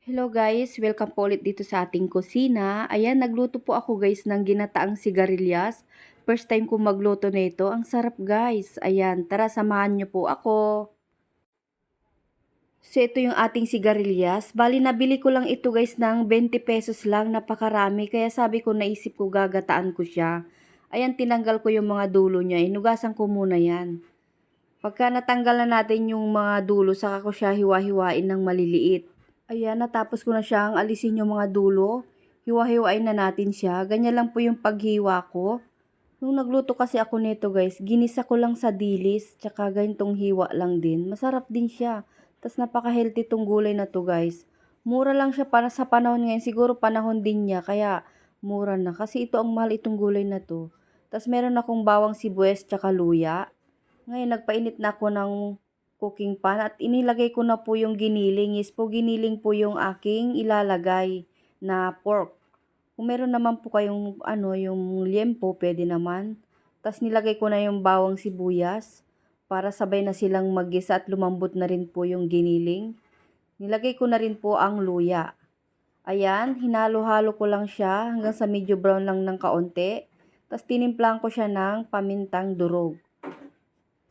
Hello guys, welcome po ulit dito sa ating kusina. Ayan, nagluto po ako guys ng ginataang sigarilyas. First time ko magluto nito. Ang sarap guys. Ayan, tara samahan niyo po ako. So ito yung ating sigarilyas. Bali nabili ko lang ito guys ng 20 pesos lang. Napakarami. Kaya sabi ko naisip ko gagataan ko siya. Ayan, tinanggal ko yung mga dulo niya. Inugasan ko muna yan. Pagka natanggal na natin yung mga dulo, saka ko siya hiwa-hiwain ng maliliit. Ayan, natapos ko na siyang alisin yung mga dulo. Hiwa-hiwain na natin siya. Ganyan lang po yung paghiwa ko. Nung nagluto kasi ako nito guys, ginisa ko lang sa dilis. Tsaka ganitong hiwa lang din. Masarap din siya. Tapos napaka-healthy tong gulay na to guys. Mura lang siya para sa panahon ngayon. Siguro panahon din niya. Kaya mura na. Kasi ito ang mahal itong gulay na to. Tapos meron akong bawang sibuyas tsaka luya. Ngayon nagpainit na ako ng cooking pan at inilagay ko na po yung giniling. Yes po, giniling po yung aking ilalagay na pork. Kung meron naman po kayong yung liempo, pwede naman. Tapos nilagay ko na yung bawang sibuyas para sabay na silang maggisa at lumambot na rin po yung giniling. Nilagay ko na rin po ang luya. Ayan, hinalo-halo ko lang siya hanggang sa medyo brown lang ng kaunti. Tapos tinimplahan ko siya ng pamintang durog.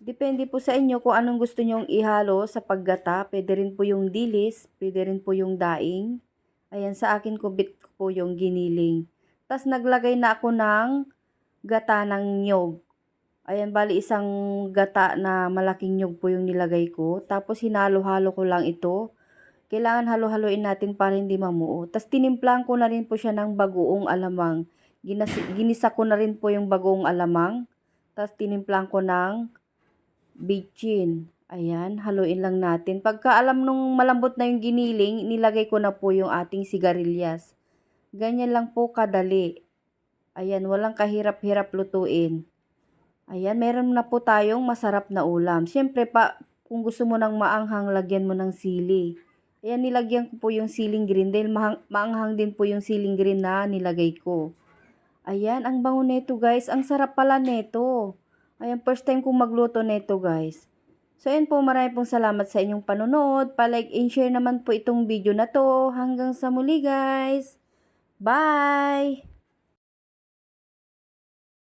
Depende po sa inyo kung anong gusto nyong ihalo sa paggata. Pwede rin po yung dilis, pwede rin po yung daing. Ayan, sa akin kubit ko po yung giniling. Tapos naglagay na ako ng gata ng nyog. Ayan, bali isang gata na malaking nyog po yung nilagay ko. Tapos hinalo-halo ko lang ito. Kailangan halo-haloin natin para hindi mamuo. Tapos tinimplang ko na rin po siya ng bagoong alamang. Ginisa ko na rin po yung bagoong alamang. Tapos tinimplang ko ng bitchin. Ayan, haluin lang natin. Pagka alam nung malambot na yung giniling, nilagay ko na po yung ating sigarilyas. Ganyan lang po kadali. Ayan, walang kahirap-hirap lutuin. Ayan, meron na po tayong masarap na ulam. Siyempre pa, kung gusto mo ng maanghang, lagyan mo ng sili. Ayan, nilagyan ko po yung siling green dahil maanghang din po yung siling green na nilagay ko. Ayan, ang bango nito guys. Ang sarap pala nito. Ayan, first time kong magluto nito guys. So, ayan po, marami pong salamat sa inyong panonood. Pa-like and share naman po itong video na to. Hanggang sa muli guys. Bye!